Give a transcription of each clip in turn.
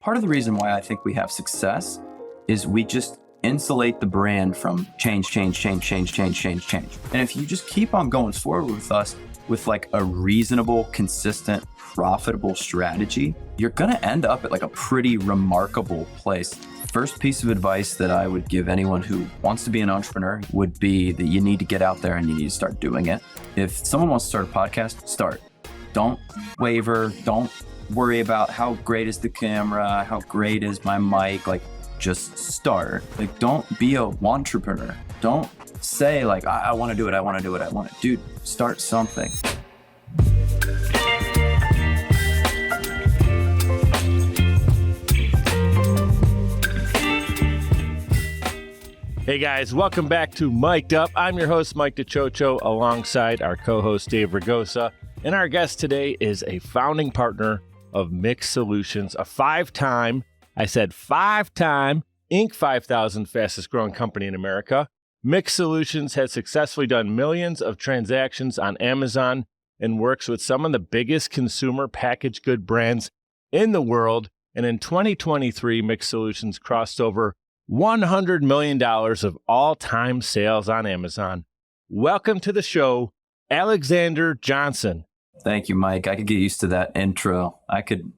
Part of the reason why I think we have success is we just insulate the brand from change. And if you just keep on going forward with us with like a reasonable, consistent, profitable strategy, you're going to end up at like a pretty remarkable place. First piece of advice that I would give anyone who wants to be an entrepreneur would be that you need to get out there and you need to start doing it. If someone wants to start a podcast, start. Don't waver. Don't worry about how great is the camera, how great is my mic. Like, just start. Like, don't be a wantrepreneur. Don't say like, I want to do it. Dude, start something. Hey guys, welcome back to Mic'd Up. I'm your host, Mixt DiCioccio, alongside our co-host, Dave Ragosa. And our guest today is a founding partner of Mixt Solutions, a five-time Inc. 5000 fastest growing company in America. Mixt Solutions has successfully done millions of transactions on Amazon and works with some of the biggest consumer packaged good brands in the world. And in 2023, Mixt Solutions crossed over $100 million of all-time sales on Amazon. Welcome to the show, Alexander Johnson. Thank you, Mike. I could get used to that intro. I could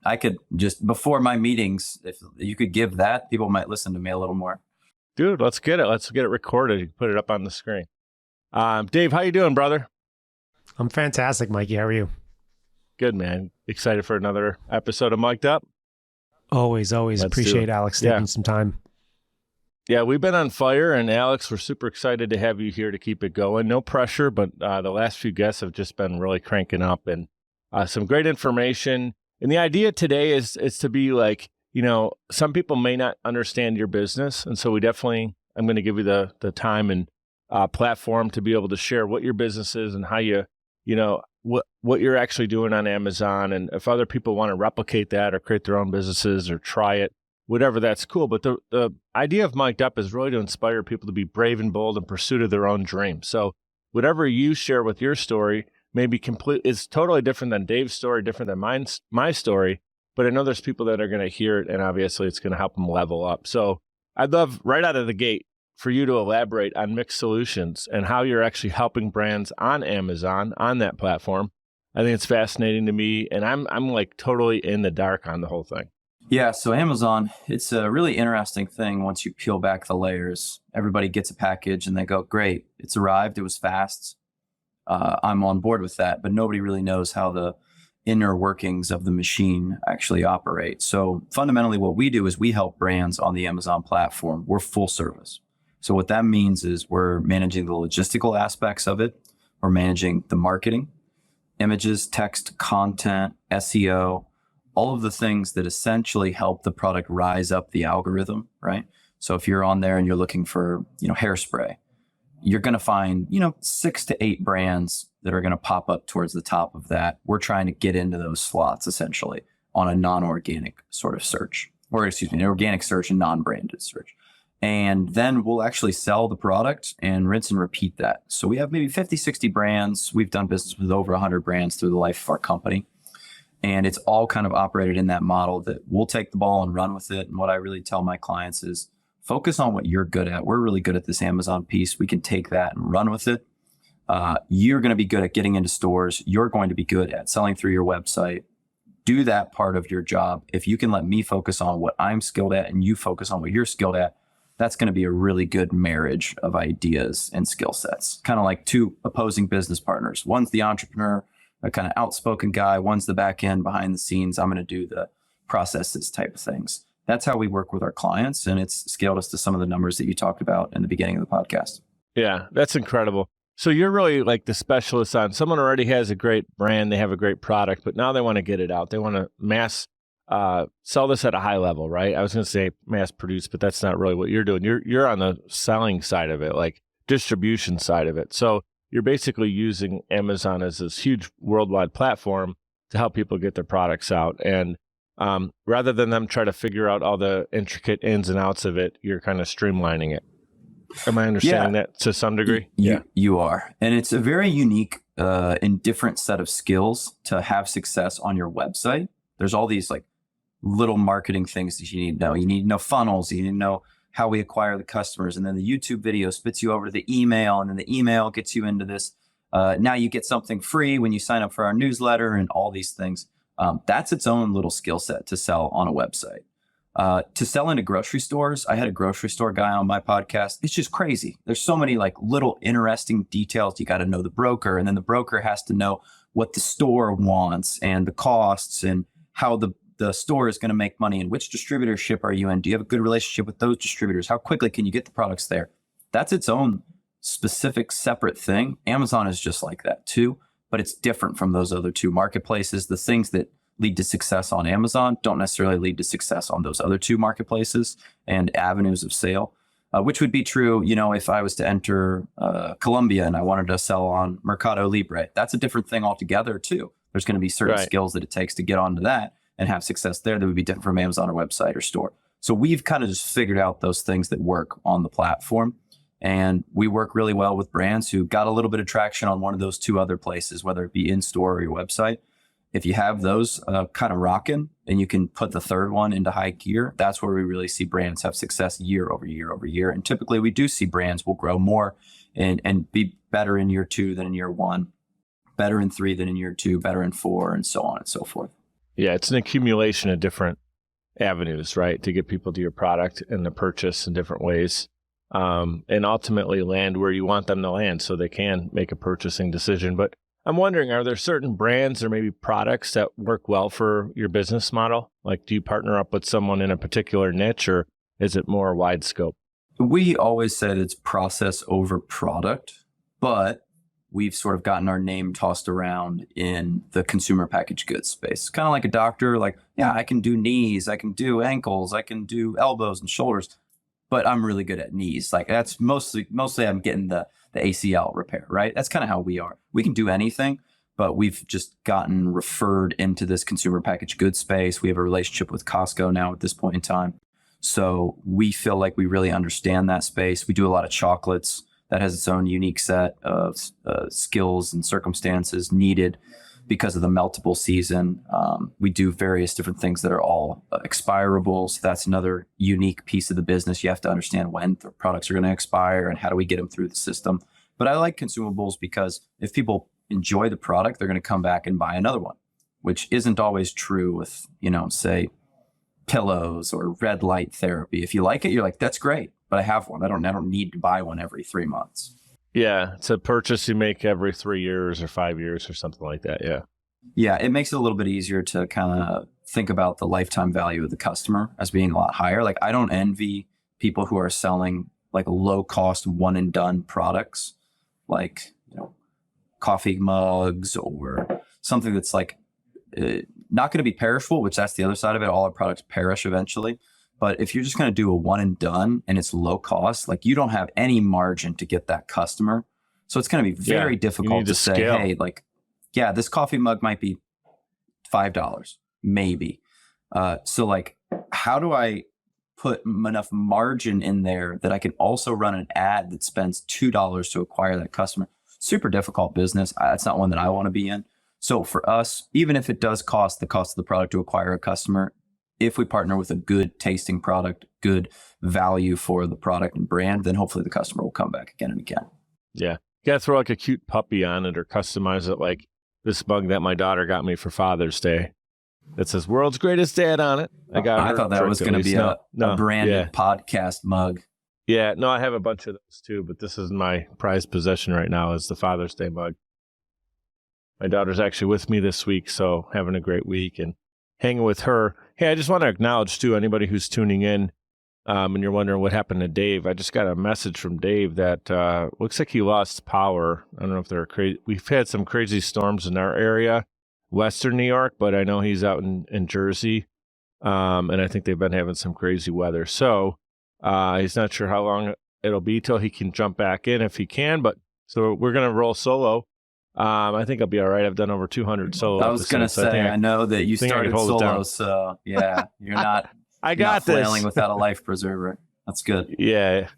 just, before my meetings, if you could give that, people might listen to me a little more. Dude, let's get it. Let's get it recorded. You can put it up on the screen. Dave, how you doing, brother? I'm fantastic, Mikey. How are you? Good, man. Excited for another episode of Mic'd Up? Always. Let's appreciate Alex taking some time. Yeah, we've been on fire, and Alex, we're super excited to have you here to keep it going. No pressure, but the last few guests have just been really cranking up, and some great information. And the idea today is to be like, some people may not understand your business, and so I'm going to give you the time and platform to be able to share what your business is and how what you're actually doing on Amazon, and if other people want to replicate that or create their own businesses or try it, whatever, that's cool. But the idea of Mic'd Up is really to inspire people to be brave and bold in pursuit of their own dreams. So whatever you share with your story may be is totally different than Dave's story, different than my story. But I know there's people that are going to hear it, and obviously it's going to help them level up. So I'd love right out of the gate for you to elaborate on Mixt Solutions and how you're actually helping brands on Amazon, on that platform. I think it's fascinating to me, and I'm like totally in the dark on the whole thing. Yeah, so Amazon, it's a really interesting thing once you peel back the layers. Everybody gets a package and they go, great, it's arrived, it was fast. I'm on board with that, but nobody really knows how the inner workings of the machine actually operate. So fundamentally what we do is we help brands on the Amazon platform. We're full service. So what that means is we're managing the logistical aspects of it. We're managing the marketing, images, text, content, SEO, all of the things that essentially help the product rise up the algorithm, right? So if you're on there and you're looking for, hairspray, you're going to find, 6 to 8 brands that are going to pop up towards the top of that. We're trying to get into those slots essentially on a non-organic sort of search, an organic search and non-branded search. And then we'll actually sell the product and rinse and repeat that. So we have maybe 50, 60 brands. We've done business with over 100 brands through the life of our company. And it's all kind of operated in that model that we'll take the ball and run with it. And what I really tell my clients is focus on what you're good at. We're really good at this Amazon piece. We can take that and run with it. You're going to be good at getting into stores. You're going to be good at selling through your website. Do that part of your job. If you can let me focus on what I'm skilled at and you focus on what you're skilled at, that's going to be a really good marriage of ideas and skill sets. Kind of like two opposing business partners. One's the entrepreneur, a kind of outspoken guy. One's the back end behind the scenes. I'm going to do the processes type of things. That's how we work with our clients. And it's scaled us to some of the numbers that you talked about in the beginning of the podcast. Yeah, that's incredible. So you're really like the specialist on someone already has a great brand. They have a great product, but now they want to get it out. They want to mass sell this at a high level, right? I was going to say mass produce, but that's not really what you're doing. You're on the selling side of it, like distribution side of it. So you're basically using Amazon as this huge worldwide platform to help people get their products out. And rather than them try to figure out all the intricate ins and outs of it, you're kind of streamlining it. Am I understanding that to some degree? You are. And it's a very unique and different set of skills to have success on your website. There's all these like little marketing things that you need to know. You need to know funnels. You need to know how we acquire the customers. And then the YouTube video spits you over to the email, and then the email gets you into this. Now you get something free when you sign up for our newsletter and all these things. That's its own little skill set to sell on a website. To sell into grocery stores, I had a grocery store guy on my podcast. It's just crazy. There's so many like little interesting details. You got to know the broker, and then the broker has to know what the store wants and the costs and how the store is going to make money and which distributorship are you in? Do you have a good relationship with those distributors? How quickly can you get the products there? That's its own specific separate thing. Amazon is just like that too, but it's different from those other two marketplaces. The things that lead to success on Amazon don't necessarily lead to success on those other two marketplaces and avenues of sale, which would be true, if I was to enter Colombia and I wanted to sell on Mercado Libre. That's a different thing altogether too. There's going to be certain skills that it takes to get onto that and have success there that would be different from Amazon or website or store. So we've kind of just figured out those things that work on the platform. And we work really well with brands who got a little bit of traction on one of those two other places, whether it be in-store or your website. If you have those kind of rocking and you can put the third one into high gear, that's where we really see brands have success year over year over year. And typically we do see brands will grow more and be better in year 2 than in year 1, better in 3 than in year 2, better in 4, and so on and so forth. Yeah, it's an accumulation of different avenues, right, to get people to your product and the purchase in different ways, and ultimately land where you want them to land so they can make a purchasing decision. But I'm wondering, are there certain brands or maybe products that work well for your business model? Like, do you partner up with someone in a particular niche, or is it more wide scope? We always said it's process over product, but we've sort of gotten our name tossed around in the consumer packaged goods space. Kind of like a doctor, like, yeah, I can do knees, I can do ankles, I can do elbows and shoulders, but I'm really good at knees. Like that's mostly I'm getting the ACL repair, right? That's kind of how we are. We can do anything, but we've just gotten referred into this consumer packaged goods space. We have a relationship with Costco now at this point in time. So we feel like we really understand that space. We do a lot of chocolates. That has its own unique set of skills and circumstances needed because of the meltable season. We do various different things that are all expirable. So that's another unique piece of the business. You have to understand when the products are going to expire and how do we get them through the system. But I like consumables because if people enjoy the product, they're going to come back and buy another one, which isn't always true with, say, pillows or red light therapy. If you like it, you're like, that's great. But I have one. I don't need to buy one every 3 months. Yeah, it's a purchase you make every 3 years or 5 years or something like that. Yeah. Yeah, it makes it a little bit easier to kind of think about the lifetime value of the customer as being a lot higher. Like I don't envy people who are selling like low cost one and done products, like coffee mugs or something that's like not going to be perishable, which that's the other side of it. All our products perish eventually. But if you're just going to do a one and done and it's low cost, like you don't have any margin to get that customer. So it's going to be very difficult to say, hey, like, yeah, this coffee mug might be $5, maybe. So like, how do I put enough margin in there that I can also run an ad that spends $2 to acquire that customer? Super difficult business. That's not one that I want to be in. So for us, even if it does cost the cost of the product to acquire a customer, if we partner with a good tasting product, good value for the product and brand, then hopefully the customer will come back again and again. Yeah. You got to throw like a cute puppy on it or customize it like this mug that my daughter got me for Father's Day that says world's greatest dad on it. I thought that was going to be a branded podcast mug. Yeah. No, I have a bunch of those too, but this is my prized possession right now is the Father's Day mug. My daughter's actually with me this week, so having a great week and hanging with her. Hey, I just want to acknowledge, too, anybody who's tuning in and you're wondering what happened to Dave. I just got a message from Dave that looks like he lost power. I don't know if they're crazy. We've had some crazy storms in our area, Western New York, but I know he's out in Jersey, and I think they've been having some crazy weather. So he's not sure how long it'll be till he can jump back in if he can, but so we're going to roll solo. I think I'll be all right. I've done over 200 solos. I was going to say, I know that you started solo, so yeah, you're not, I got this. Flailing without a life preserver. That's good. Yeah,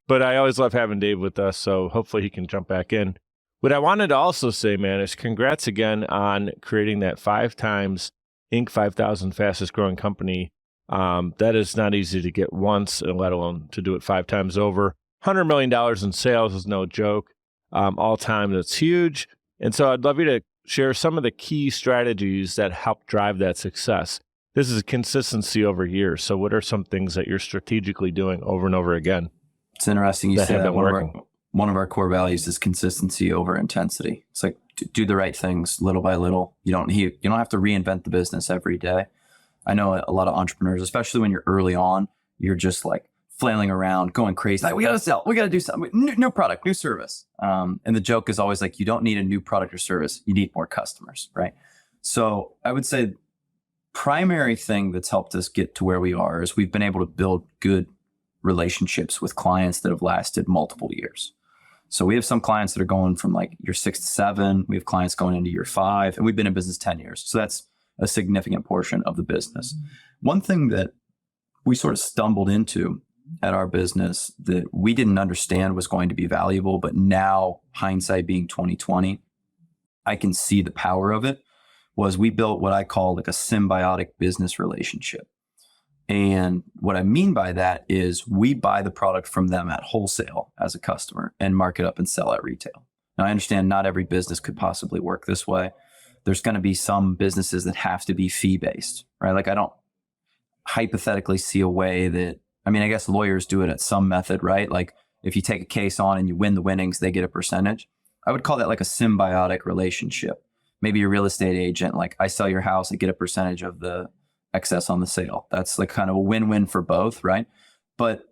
but I always love having Dave with us, so hopefully he can jump back in. What I wanted to also say, man, is congrats again on creating that 5 times Inc. 5,000 fastest growing company. That is not easy to get once, let alone to do it 5 times over. $100 million in sales is no joke. All time, that's huge. And so I'd love you to share some of the key strategies that help drive that success. This is a consistency over years. So what are some things that you're strategically doing over and over again? It's interesting you that say have that. been working? One of our core values is consistency over intensity. It's like do the right things little by little. You don't have to reinvent the business every day. I know a lot of entrepreneurs, especially when you're early on, you're just like flailing around, going crazy. Like, we got to sell, we got to do something, new product, new service. And the joke is always like, you don't need a new product or service. You need more customers, right? So I would say primary thing that's helped us get to where we are is we've been able to build good relationships with clients that have lasted multiple years. So we have some clients that are going from like year 6 to 7. We have clients going into year 5, and we've been in business 10 years. So that's a significant portion of the business. One thing that we sort of stumbled into at our business that we didn't understand was going to be valuable, but now hindsight being 2020, I can see the power of it, was we built what I call like a symbiotic business relationship. And what I mean by that is we buy the product from them at wholesale as a customer and mark it up and sell at retail. Now, I understand not every business could possibly work this way. There's going to be some businesses that have to be fee-based, right? Like I don't hypothetically see a way that, I mean, I guess lawyers do it at some method, right? Like if you take a case on and you win the winnings, they get a percentage. I would call that like a symbiotic relationship. Maybe a real estate agent, like I sell your house, I get a percentage of the excess on the sale. That's like kind of a win-win for both, right? But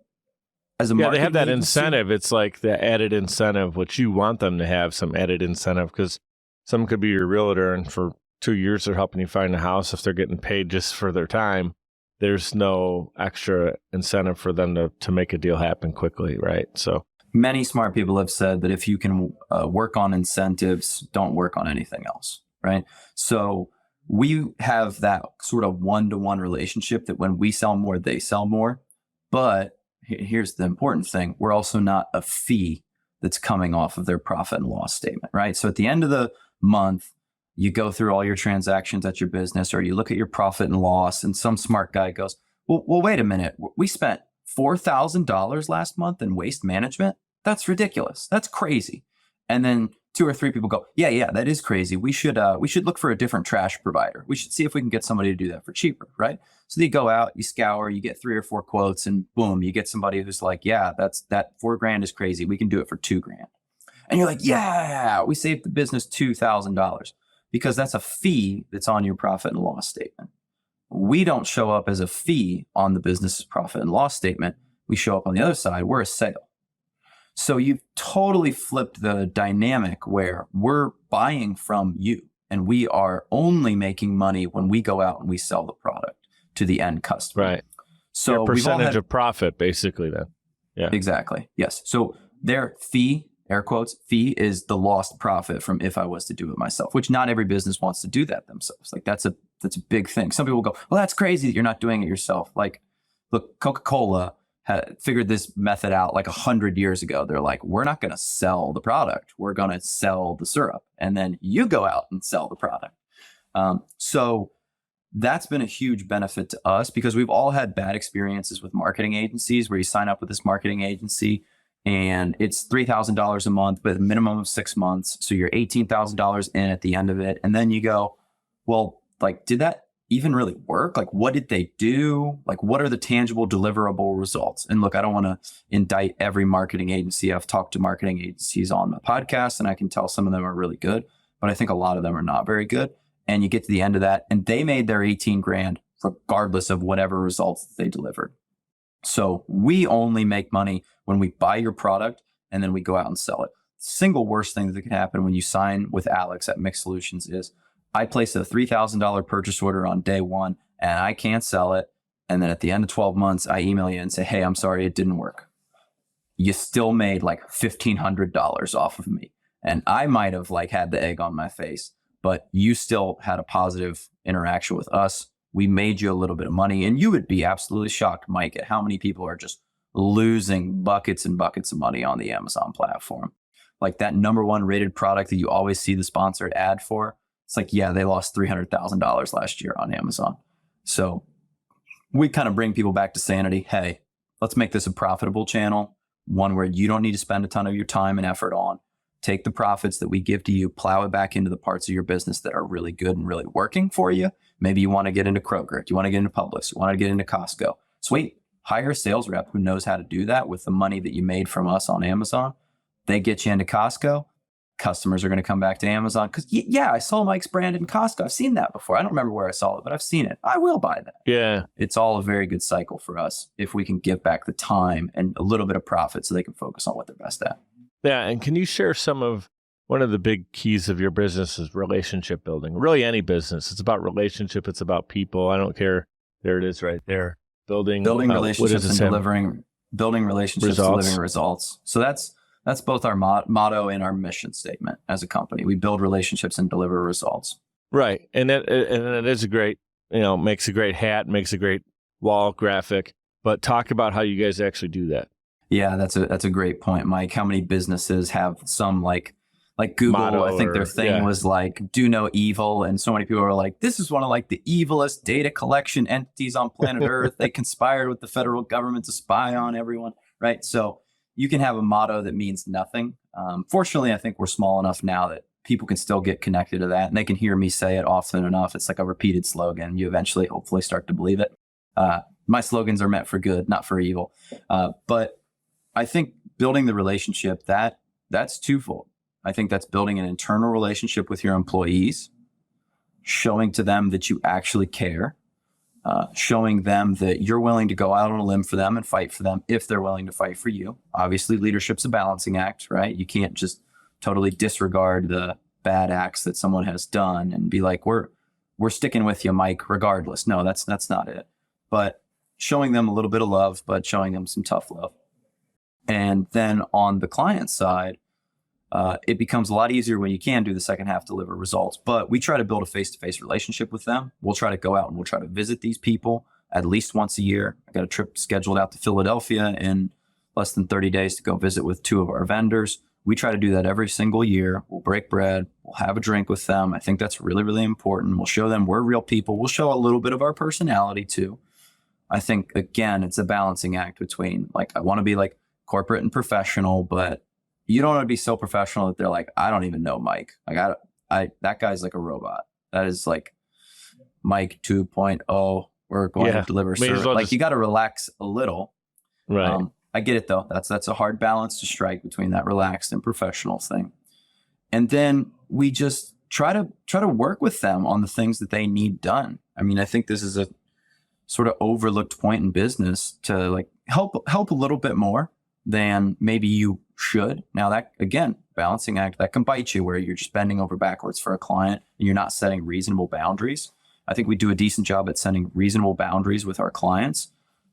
as a they have that agency, incentive. It's like the added incentive, which you want them to have some added incentive, because someone could be your realtor and for 2 years they're helping you find a house. If they're getting paid just for their time, there's no extra incentive for them to make a deal happen quickly, right? So many smart people have said that if you can work on incentives, don't work on anything else, right? So we have that sort of one-to-one relationship that when we sell more, they sell more. But here's the important thing. We're also not a fee that's coming off of their profit and loss statement, right? So at the end of the month, you go through all your transactions at your business, or you look at your profit and loss, and some smart guy goes, well, wait a minute. We spent $4,000 last month in waste management. That's ridiculous. That's crazy. And then 2 or 3 people go, yeah, that is crazy. We should look for a different trash provider. We should see if we can get somebody to do that for cheaper, right? So you go out, you scour, you get 3 or 4 quotes, and boom, you get somebody who's like, yeah, that $4,000 is crazy. We can do it for $2,000. And you're like, yeah, we saved the business $2,000 because that's a fee that's on your profit and loss statement. We don't show up as a fee on the business's profit and loss statement. We show up on the other side. We're a sale. So you've totally flipped the dynamic where we're buying from you and we are only making money when we go out and we sell the product to the end customer. Right. So your percentage of profit, basically, then. Yeah. Exactly. Yes. So their fee, air quotes, fee is the lost profit from if I was to do it myself, which not every business wants to do that themselves. Like that's a big thing. Some people go, well, that's crazy that you're not doing it yourself. Like, look, Coca-Cola had figured this method out like 100 years ago. They're like, we're not going to sell the product. We're going to sell the syrup. And then you go out and sell the product. So that's been a huge benefit to us because we've all had bad experiences with marketing agencies where you sign up with this marketing agency and it's $3,000 a month with a minimum of 6 months. So you're $18,000 in at the end of it. And then you go, well, like, did that even really work? Like, what did they do? Like, what are the tangible deliverable results? And look, I don't want to indict every marketing agency. I've talked to marketing agencies on my podcast and I can tell some of them are really good, but I think a lot of them are not very good. And you get to the end of that and they made their 18 grand regardless of whatever results they delivered. So we only make money when we buy your product and then we go out and sell it. The single worst thing that can happen when you sign with Alex at Mixt Solutions is I place a $3,000 purchase order on day 1 and I can't sell it. And then at the end of 12 months, I email you and say, hey, I'm sorry, it didn't work. You still made like $1,500 off of me. And I might have like had the egg on my face, but you still had a positive interaction with us. We made you a little bit of money, and you would be absolutely shocked, Mike, at how many people are just losing buckets and buckets of money on the Amazon platform. Like that #1 rated product that you always see the sponsored ad for, It's like, yeah, they lost $300,000 last year on Amazon. So we kind of bring people back to sanity. Hey, let's make this a profitable channel, one where you don't need to spend a ton of your time and effort on. Take the profits that we give to you, plow it back into the parts of your business that are really good and really working for you. Maybe you want to get into Kroger. Do you want to get into Publix? You want to get into Costco? Sweet. Hire a sales rep who knows how to do that with the money that you made from us on Amazon. They get you into Costco. Customers are going to come back to Amazon because, yeah, I saw Mike's brand in Costco. I've seen that before. I don't remember where I saw it, but I've seen it. I will buy that. Yeah. It's all a very good cycle for us if we can give back the time and a little bit of profit so they can focus on what they're best at. Yeah. And can you share one of the big keys of your business is relationship building? Really, any business. It's about relationship. It's about people. I don't care. There it is right there. Building relationships and delivering results. So that's both our motto and our mission statement as a company. We build relationships and deliver results. Right. And it is a great, makes a great hat, makes a great wall graphic, but talk about how you guys actually do that. Yeah, that's a great point, Mike. How many businesses have some like Google, motto, I think their thing was like, do no evil. And so many people are like, this is one of like the evilest data collection entities on planet Earth. They conspired with the federal government to spy on everyone, right? So you can have a motto that means nothing. Fortunately, I think we're small enough now that people can still get connected to that and they can hear me say it often enough. It's like a repeated slogan. You eventually, hopefully start to believe it. My slogans are meant for good, not for evil. But I think building the relationship, that's twofold. I think that's building an internal relationship with your employees, showing to them that you actually care, showing them that you're willing to go out on a limb for them and fight for them if they're willing to fight for you. Obviously, leadership's a balancing act, right? You can't just totally disregard the bad acts that someone has done and be like, we're sticking with you, Mike, regardless. No, that's not it. But showing them a little bit of love, but showing them some tough love. And then on the client side, it becomes a lot easier when you can do the second half, deliver results. But we try to build a face-to-face relationship with them. We'll try to go out and we'll try to visit these people at least once a year. I got a trip scheduled out to Philadelphia in less than 30 days to go visit with 2 of our vendors. We try to do that every single year. We'll break bread. We'll have a drink with them. I think that's really, really important. We'll show them we're real people. We'll show a little bit of our personality too. I think, again, it's a balancing act between like, I want to be like corporate and professional, but you don't want to be so professional that they're like, I don't even know Mike. Like that guy's like a robot. That is like Mike 2.0. We're going to deliver service. Like you got to relax a little. Right. I get it though. That's a hard balance to strike between that relaxed and professional thing. And then we just try to work with them on the things that they need done. I mean, I think this is a sort of overlooked point in business to like help a little bit more than maybe you should. Now that, again, balancing act, that can bite you where you're just bending over backwards for a client and you're not setting reasonable boundaries. I think we do a decent job at setting reasonable boundaries with our clients.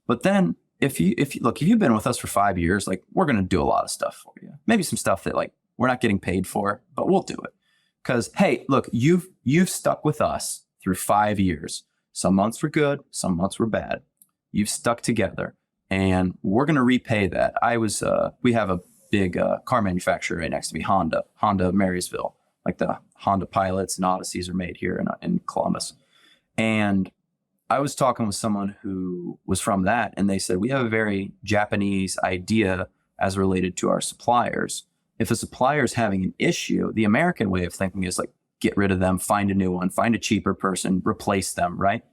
But then if you've been with us for 5 years, like we're going to do a lot of stuff for you. Maybe some stuff that like we're not getting paid for, but we'll do it. Because, hey, look, you've stuck with us through 5 years. Some months were good, some months were bad. You've stuck together and we're going to repay that. We have a big car manufacturer right next to me, Honda Marysville. Like the Honda Pilots and Odysseys are made here in Columbus. And I was talking with someone who was from that, and they said, we have a very Japanese idea as related to our suppliers. If a supplier is having an issue, the American way of thinking is like, get rid of them, find a new one, find a cheaper person, replace them, right?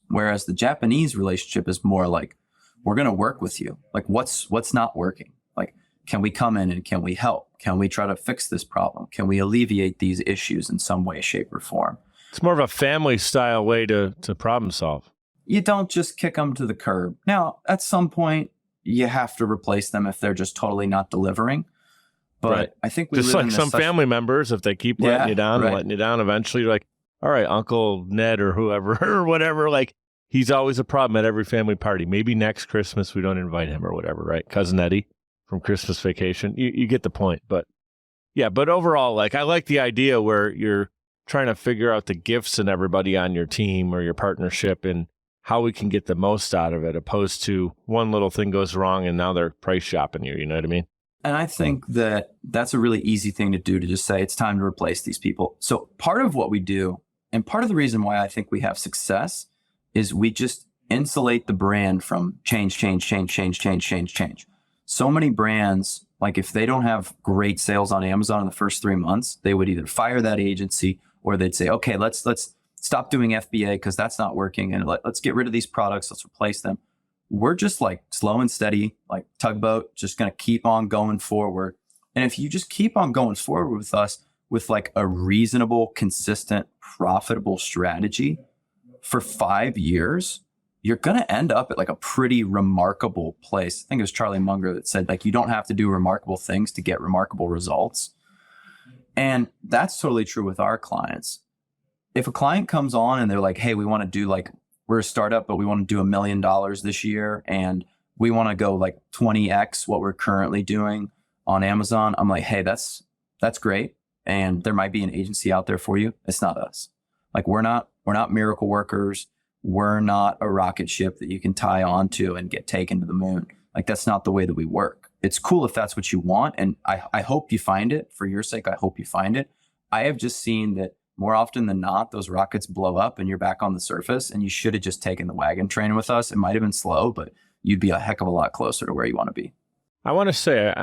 Whereas the Japanese relationship is more like, we're going to work with you. Like what's not working? Like, can we come in and can we help? Can we try to fix this problem? Can we alleviate these issues in some way, shape, or form? It's more of a family style way to problem solve. You don't just kick them to the curb. Now, at some point, you have to replace them if they're just totally not delivering. But right. I think we just like some family members, if they keep letting you down and letting you down, eventually you're like, all right, Uncle Ned or whoever or whatever, like he's always a problem at every family party. Maybe next Christmas we don't invite him or whatever, right? Cousin Eddie from Christmas Vacation. You get the point. But yeah, but overall, like I like the idea where you're trying to figure out the gifts in everybody on your team or your partnership and how we can get the most out of it, opposed to one little thing goes wrong and now they're price shopping you. You know what I mean? And I think that that's a really easy thing to do, to just say it's time to replace these people. So part of what we do, and part of the reason why I think we have success, is we just insulate the brand from change. So many brands, like if they don't have great sales on Amazon in the first 3 months, they would either fire that agency or they'd say, okay, let's stop doing FBA because that's not working, and let's get rid of these products, let's replace them. We're just like slow and steady, like tugboat, just going to keep on going forward. And if you just keep on going forward with us with like a reasonable, consistent, profitable strategy for 5 years, you're going to end up at like a pretty remarkable place. I think it was Charlie Munger that said, like, you don't have to do remarkable things to get remarkable results. And that's totally true with our clients. If a client comes on and they're like, hey, we want to do like, we're a startup, but we want to do $1 million this year, and we want to go like 20x what we're currently doing on Amazon. I'm like, hey, that's great. And there might be an agency out there for you. It's not us. Like, we're not miracle workers. We're not a rocket ship that you can tie onto and get taken to the moon. Like, that's not the way that we work. It's cool if that's what you want. And I hope you find it. For your sake, I hope you find it. I have just seen that more often than not, those rockets blow up and you're back on the surface, and you should have just taken the wagon train with us. It might have been slow, but you'd be a heck of a lot closer to where you want to be. I want to say,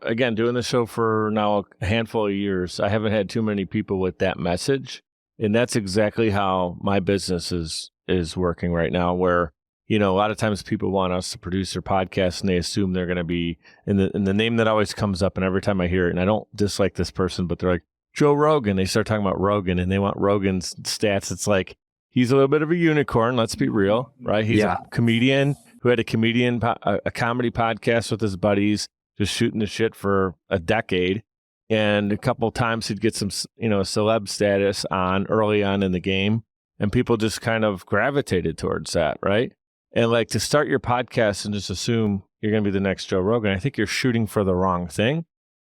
again, doing the show for now a handful of years, I haven't had too many people with that message. And that's exactly how my business is working right now, where, you know, a lot of times people want us to produce their podcast and they assume they're going to be, and the name that always comes up, and every time I hear it, and I don't dislike this person, but they're like, Joe Rogan. They start talking about Rogan and they want Rogan's stats. It's like, he's a little bit of a unicorn. Let's be real, right? He's a comedian who had a comedy podcast with his buddies, just shooting the shit for a decade. And a couple of times he'd get some, celeb status early on in the game. And people just kind of gravitated towards that, right? And like, to start your podcast and just assume you're going to be the next Joe Rogan, I think you're shooting for the wrong thing.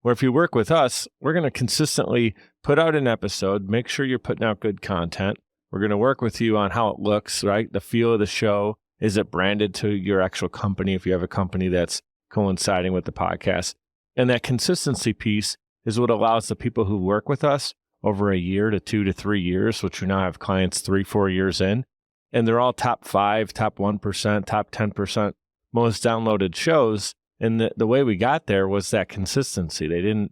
Where if you work with us, we're going to consistently put out an episode, make sure you're putting out good content. We're going to work with you on how it looks, right? The feel of the show. Is it branded to your actual company if you have a company that's coinciding with the podcast? And that consistency piece is what allows the people who work with us over a year to 2 to 3 years, which we now have clients 3-4 years in, and they're all top 5, top 1%, top 10% most downloaded shows. And the way we got there was that consistency. They didn't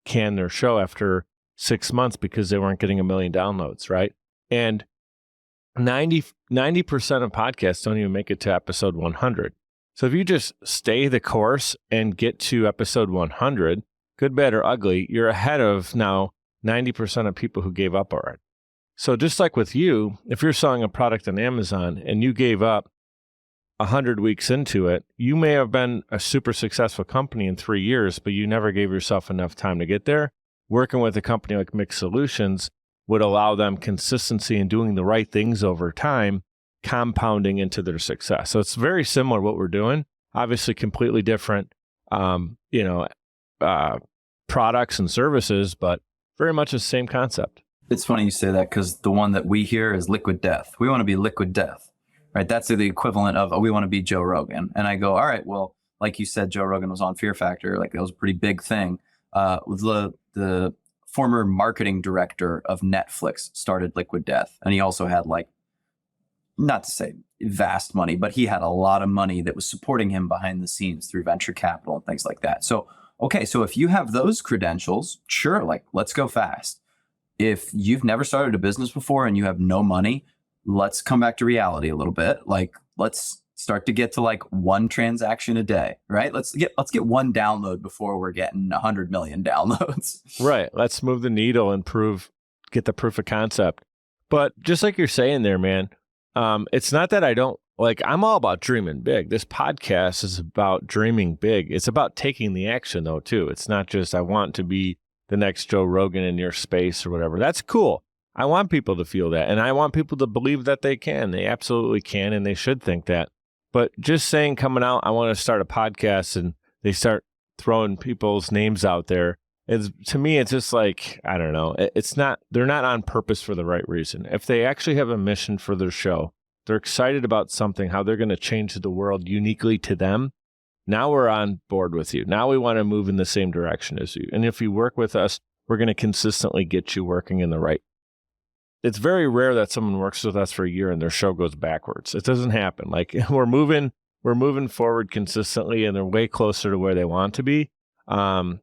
can their show after 6 months because they weren't getting 1 million downloads, right? And 90% of podcasts don't even make it to episode 100. So if you just stay the course and get to episode 100, good, bad, or ugly, you're ahead of now 90% of people who gave up already. So just like with you, if you're selling a product on Amazon and you gave up 100 weeks into it, you may have been a super successful company in 3 years, but you never gave yourself enough time to get there. Working with a company like Mixt Solutions would allow them consistency in doing the right things over time, compounding into their success. So it's very similar what we're doing. Obviously, completely different, products and services, but very much the same concept. It's funny you say that, because the one that we hear is liquid death. We want to be liquid death, right? That's the equivalent of, we want to be Joe Rogan. And I go, all right, well, like you said, Joe Rogan was on Fear Factor. Like, that was a pretty big thing. The former marketing director of Netflix started Liquid Death. And he also had, like, not to say vast money, but he had a lot of money that was supporting him behind the scenes through venture capital and things like that. So, okay, so if you have those credentials, sure, like, let's go fast. If you've never started a business before and you have no money, let's come back to reality a little bit. Like, let's start to get to like one transaction a day, right? Let's get one download before we're getting 100 million downloads. Right. Let's move the needle and get the proof of concept. But just like you're saying there, man, it's not that I don't, like, I'm all about dreaming big. This podcast is about dreaming big. It's about taking the action, though, too. It's not just, I want to be the next Joe Rogan in your space or whatever. That's cool. I want people to feel that. And I want people to believe that they can. They absolutely can. And they should think that. But just saying, coming out, I want to start a podcast, and they start throwing people's names out there. To me, it's just like, I don't know. They're not on purpose for the right reason. If they actually have a mission for their show, they're excited about something, how they're going to change the world uniquely to them, Now we're on board with you. Now we want to move in the same direction as you. And if you work with us, we're going to consistently get you working in the right. It's very rare that someone works with us for a year and their show goes backwards. It doesn't happen. Like we're moving forward consistently, and they're way closer to where they want to be. And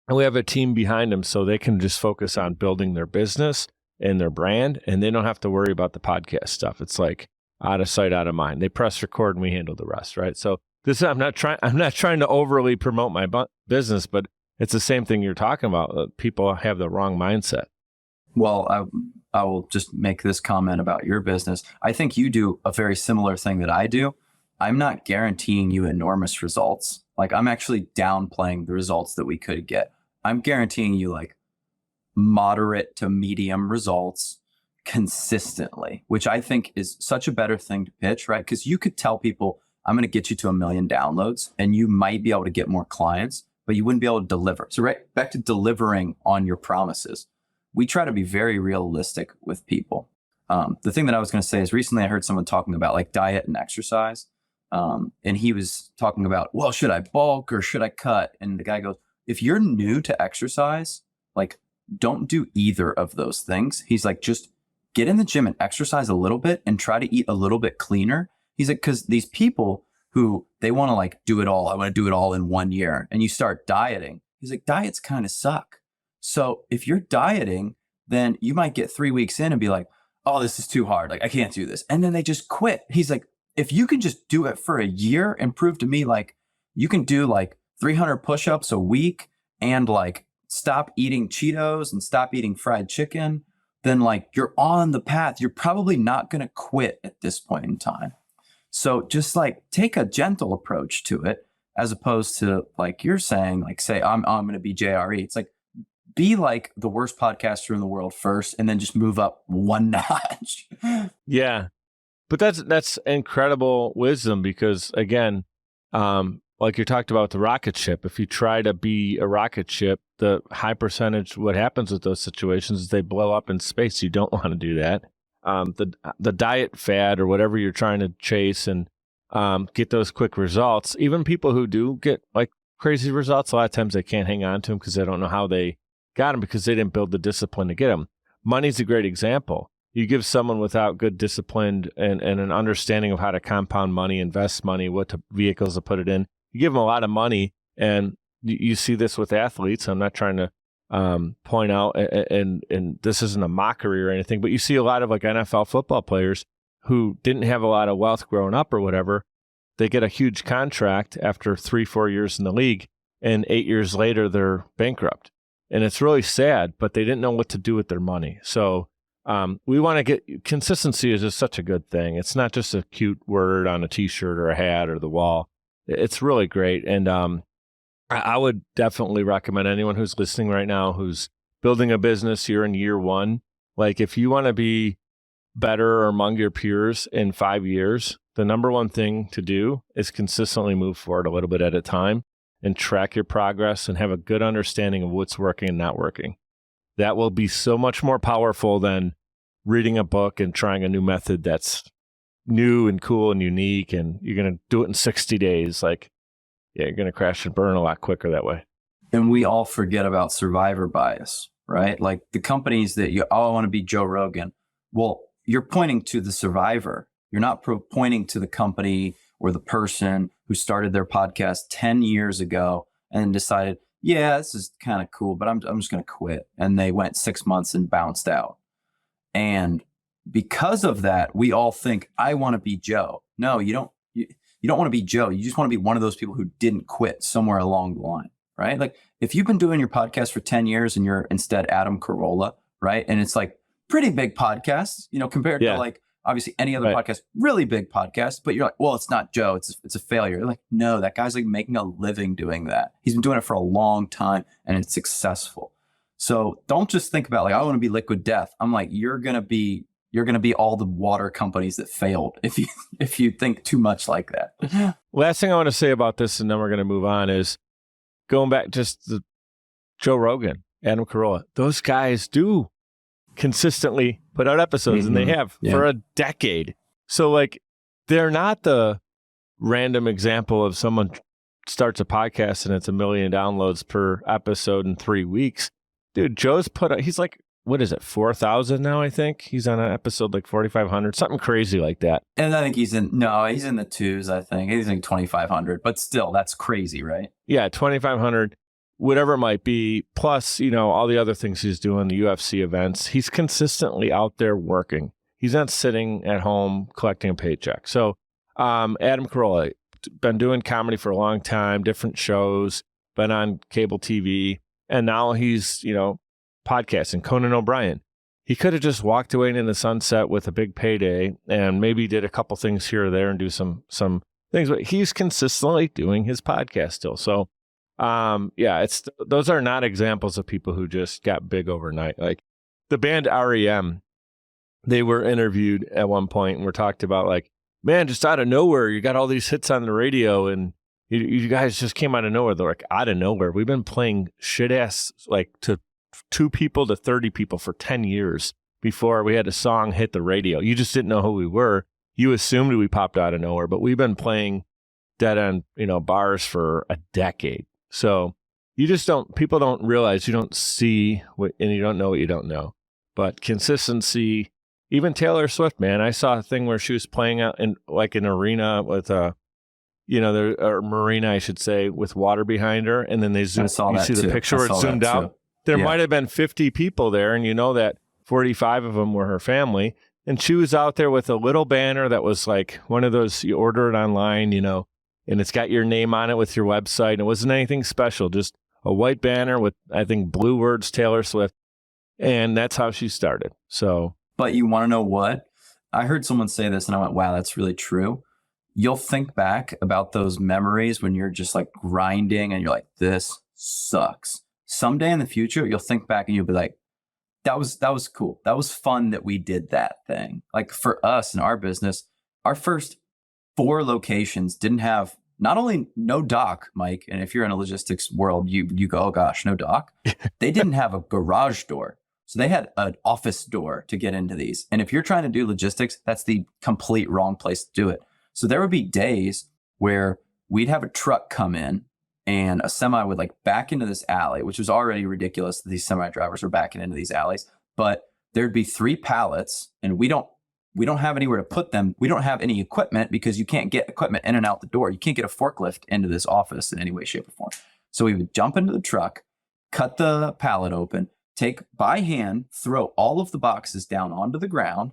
we have a team behind them so they can just focus on building their business and their brand, and they don't have to worry about the podcast stuff. It's like out of sight, out of mind. They press record and we handle the rest, right? So I'm not trying to overly promote my business, but it's the same thing you're talking about. People have the wrong mindset. Well, I will just make this comment about your business. I think you do a very similar thing that I do. I'm not guaranteeing you enormous results. Like I'm actually downplaying the results that we could get. I'm guaranteeing you like moderate to medium results consistently, which I think is such a better thing to pitch, right? Because you could tell people, I'm going to get you to 1 million downloads, and you might be able to get more clients, but you wouldn't be able to deliver. So right back to delivering on your promises. We try to be very realistic with people. The thing that I was going to say is recently I heard someone talking about like diet and exercise. And he was talking about, well, should I bulk or should I cut? And the guy goes, if you're new to exercise, like don't do either of those things. He's like, just get in the gym and exercise a little bit and try to eat a little bit cleaner. He's like, because these people who they want to like do it all, I want to do it all in 1 year. And you start dieting. He's like, diets kind of suck. So if you're dieting, then you might get 3 weeks in and be like, oh, this is too hard. Like, I can't do this. And then they just quit. He's like, if you can just do it for a year and prove to me, like you can do like 300 push-ups a week and like stop eating Cheetos and stop eating fried chicken, then like you're on the path. You're probably not going to quit at this point in time. So just like take a gentle approach to it, as opposed to like you're saying, like say, I'm going to be JRE. It's like, be like the worst podcaster in the world first, and then just move up one notch. Yeah. But that's incredible wisdom because again, like you talked about the rocket ship, if you try to be a rocket ship, the high percentage, what happens with those situations is they blow up in space. You don't want to do that. The diet fad or whatever you're trying to chase and get those quick results, even people who do get like crazy results, a lot of times they can't hang on to them because they don't know how they got them because they didn't build the discipline to get them. Money's a great example. You give someone without good discipline and an understanding of how to compound money, invest money, what vehicles to put it in. You give them a lot of money, and you see this with athletes. I'm not trying to point out, and this isn't a mockery or anything, but you see a lot of like NFL football players who didn't have a lot of wealth growing up or whatever. They get a huge contract after 3-4 years in the league, and 8 years later, they're bankrupt. And it's really sad, but they didn't know what to do with their money. So we want to get consistency is just such a good thing. It's not just a cute word on a T-shirt or a hat or the wall. It's really great. And I would definitely recommend anyone who's listening right now who's building a business here in year one, like if you want to be better or among your peers in 5 years, the number one thing to do is consistently move forward a little bit at a time and track your progress and have a good understanding of what's working and not working. That will be so much more powerful than reading a book and trying a new method that's new and cool and unique, and you're going to do it in 60 days. Like, yeah, you're going to crash and burn a lot quicker that way. And we all forget about survivor bias, right? Like the companies that I want to be Joe Rogan. Well, you're pointing to the survivor. You're not pointing to the company or the person who started their podcast 10 years ago and decided, yeah, this is kind of cool, but I'm just going to quit. And they went 6 months and bounced out. And because of that, we all think, I want to be Joe. No, you don't. You don't want to be Joe. You just want to be one of those people who didn't quit somewhere along the line, right? Like if you've been doing your podcast for 10 years and you're instead Adam Carolla, right? And it's like pretty big podcast, compared to like obviously any other podcast, really big podcast, but you're like, well, it's not Joe. It's a failure. You're like, no, that guy's like making a living doing that. He's been doing it for a long time and it's successful. So don't just think about like, I want to be Liquid Death. I'm like, you're going to be all the water companies that failed if you think too much like that. Last thing I want to say about this, and then we're going to move on, is going back just the Joe Rogan, Adam Carolla. Those guys do consistently put out episodes, and they have for a decade. So like, they're not the random example of someone starts a podcast and it's 1 million downloads per episode in 3 weeks. Dude, Joe's he's like, what is it, 4,000 now, I think? He's on an episode like 4,500, something crazy like that. And I think he's in the twos, I think. He's in 2,500, but still, that's crazy, right? Yeah, 2,500, whatever it might be. Plus, all the other things he's doing, the UFC events. He's consistently out there working. He's not sitting at home collecting a paycheck. So, Adam Carolla, been doing comedy for a long time, different shows, been on cable TV, and now he's, podcasting. Conan O'Brien. He could have just walked away into the sunset with a big payday and maybe did a couple things here or there and do some things, but he's consistently doing his podcast still. So, those are not examples of people who just got big overnight. Like the band REM, they were interviewed at one point and were talked about like, man, just out of nowhere, you got all these hits on the radio and you guys just came out of nowhere. They're like, out of nowhere. We've been playing shit ass like to 2 people to 30 people for 10 years before we had a song hit the radio. You just didn't know who we were. You assumed we popped out of nowhere, but we've been playing dead end, bars for a decade. So people don't realize, you don't see what, and you don't know what you don't know. But consistency, even Taylor Swift, man, I saw a thing where she was playing out in like an arena with or marina, I should say, with water behind her. And then they zoom, you see the picture where it's zoomed out. There might have been 50 people there, and that 45 of them were her family. And she was out there with a little banner that was like one of those, you order it online, and it's got your name on it with your website. And it wasn't anything special, just a white banner with, I think, blue words, Taylor Swift. And that's how she started. So, but you want to know what? I heard someone say this and I went, wow, that's really true. You'll think back about those memories when you're just like grinding and you're like, this sucks. Someday in the future, you'll think back and you'll be like, that was cool. That was fun that we did that thing. Like for us in our business, our first 4 locations didn't have not only no dock, Mike, and if you're in a logistics world, you go, oh gosh, no dock. They didn't have a garage door. So they had an office door to get into these. And if you're trying to do logistics, that's the complete wrong place to do it. So there would be days where we'd have a truck come in and a semi would like back into this alley, which was already ridiculous that these semi drivers were backing into these alleys. But there'd be 3 pallets and we don't have anywhere to put them. We don't have any equipment because you can't get equipment in and out the door. You can't get a forklift into this office in any way, shape, or form. So we would jump into the truck, cut the pallet open, take by hand, throw all of the boxes down onto the ground,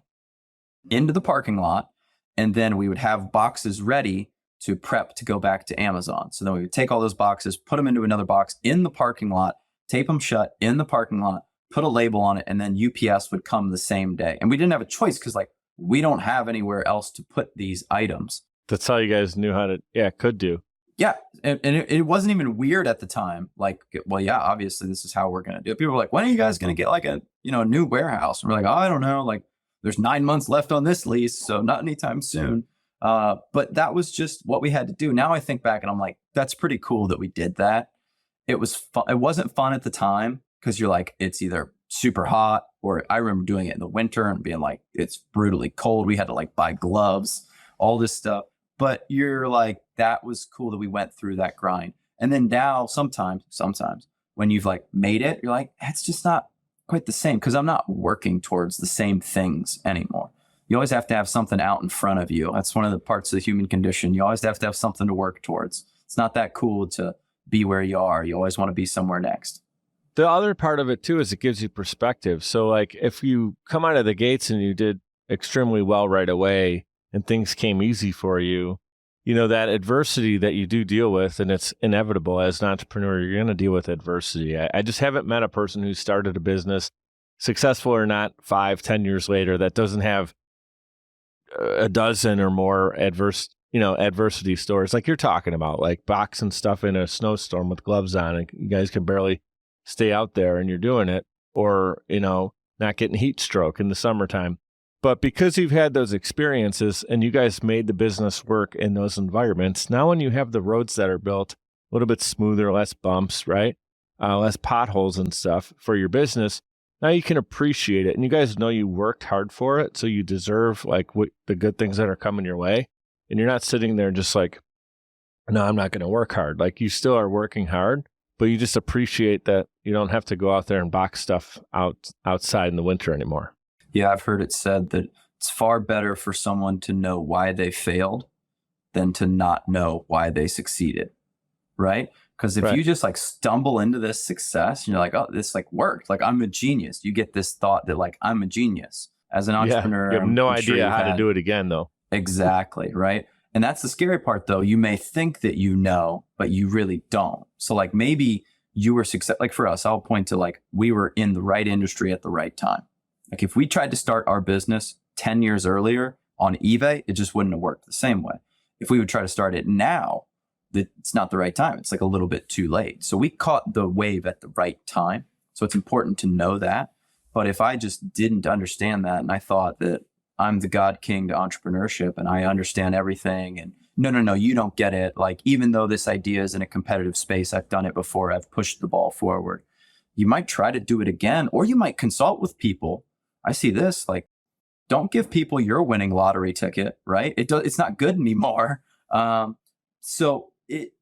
into the parking lot, and then we would have boxes ready to prep to go back to Amazon. So then we would take all those boxes, put them into another box in the parking lot, tape them shut in the parking lot, put a label on it, and then UPS would come the same day. And we didn't have a choice because like we don't have anywhere else to put these items. That's how you guys knew how to, could do. Yeah. And it wasn't even weird at the time. Like, well, yeah, obviously this is how we're going to do it. People were like, when are you guys going to get like a new warehouse? And we're like, oh, I don't know. Like there's 9 months left on this lease. So not anytime soon. But that was just what we had to do. Now I think back and I'm like, that's pretty cool that we did that. It was fun. It wasn't fun at the time because you're like, it's either super hot or I remember doing it in the winter and being like, it's brutally cold. We had to like buy gloves, all this stuff. But you're like, that was cool that we went through that grind. And then now sometimes when you've like made it, you're like, it's just not quite the same because I'm not working towards the same things anymore. You always have to have something out in front of you. That's one of the parts of the human condition. You always have to have something to work towards. It's not that cool to be where you are. You always want to be somewhere next. The other part of it too is it gives you perspective. So like if you come out of the gates and you did extremely well right away and things came easy for you, that adversity that you do deal with, and it's inevitable as an entrepreneur, you're going to deal with adversity. I just haven't met a person who started a business, successful or not, 5-10 years later, that doesn't have a dozen or more adversity stories like you're talking about, like boxing stuff in a snowstorm with gloves on and you guys can barely stay out there and you're doing it, or, not getting heat stroke in the summertime. But because you've had those experiences and you guys made the business work in those environments, now when you have the roads that are built a little bit smoother, less bumps, right? Less potholes and stuff for your business, now you can appreciate it. And you guys know you worked hard for it, so you deserve like the good things that are coming your way. And you're not sitting there just like no, I'm not going to work hard. Like you still are working hard, but you just appreciate that you don't have to go out there and box stuff outside in the winter anymore. Yeah, I've heard it said that it's far better for someone to know why they failed than to not know why they succeeded, right? Because if you just like stumble into this success and you're like, oh, this like worked, like I'm a genius. You get this thought that like I'm a genius. As an entrepreneur, you have no I'm sure idea how to do it again though. Exactly, right? And that's the scary part though. You may think that you know, but you really don't. So like maybe you were like for us, I'll point to like we were in the right industry at the right time. Like if we tried to start our business 10 years earlier on eBay, it just wouldn't have worked the same way. If we would try to start it now, it's not the right time. It's like a little bit too late. So we caught the wave at the right time. So it's important to know that. But if I just didn't understand that and I thought that I'm the God King to entrepreneurship and I understand everything and no, you don't get it. Like, even though this idea is in a competitive space, I've done it before. I've pushed the ball forward. You might try to do it again, or you might consult with people. I see this, like, don't give people your winning lottery ticket, right? It's not good anymore. So it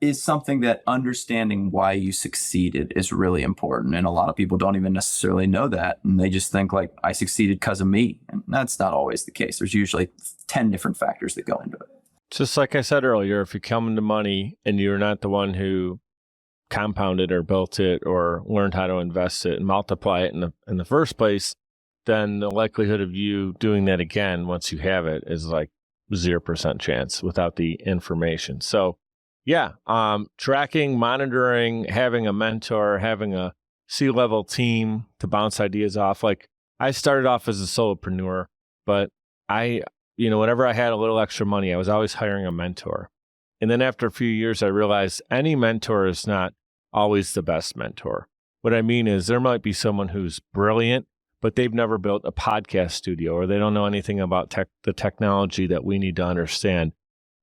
is something that understanding why you succeeded is really important. And a lot of people don't even necessarily know that. And they just think like, I succeeded because of me. And that's not always the case. There's usually 10 different factors that go into it. Just like I said earlier, if you come into money and you're not the one who compounded or built it or learned how to invest it and multiply it in the first place, then the likelihood of you doing that again once you have it is like 0% chance without the information. So yeah, tracking, monitoring, having a mentor, having a C-level team to bounce ideas off. Like I started off as a solopreneur, but whenever I had a little extra money, I was always hiring a mentor. And then after a few years, I realized any mentor is not always the best mentor. What I mean is there might be someone who's brilliant, but they've never built a podcast studio or they don't know anything about the technology that we need to understand.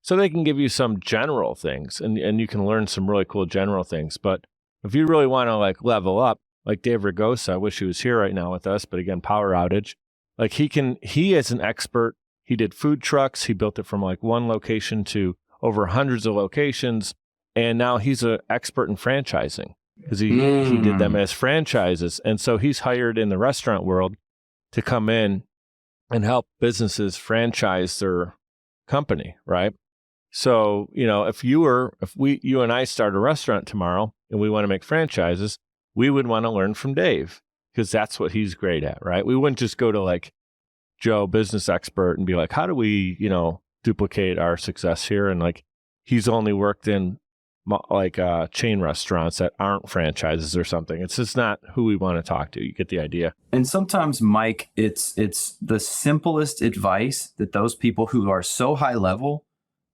So they can give you some general things and you can learn some really cool general things. But if you really want to like level up, like Dave Ragosa, I wish he was here right now with us, but again, power outage. Like he is an expert. He did food trucks. He built it from like one location to over hundreds of locations. And now he's an expert in franchising because he did them as franchises. And so he's hired in the restaurant world to come in and help businesses franchise their company, right? So, if you and I start a restaurant tomorrow and we want to make franchises, we would want to learn from Dave because that's what he's great at, right? We wouldn't just go to like Joe, business expert, and be like, how do we, duplicate our success here? And like, he's only worked in like chain restaurants that aren't franchises or something. It's just not who we want to talk to. You get the idea. And sometimes, Mike, it's the simplest advice that those people who are so high level,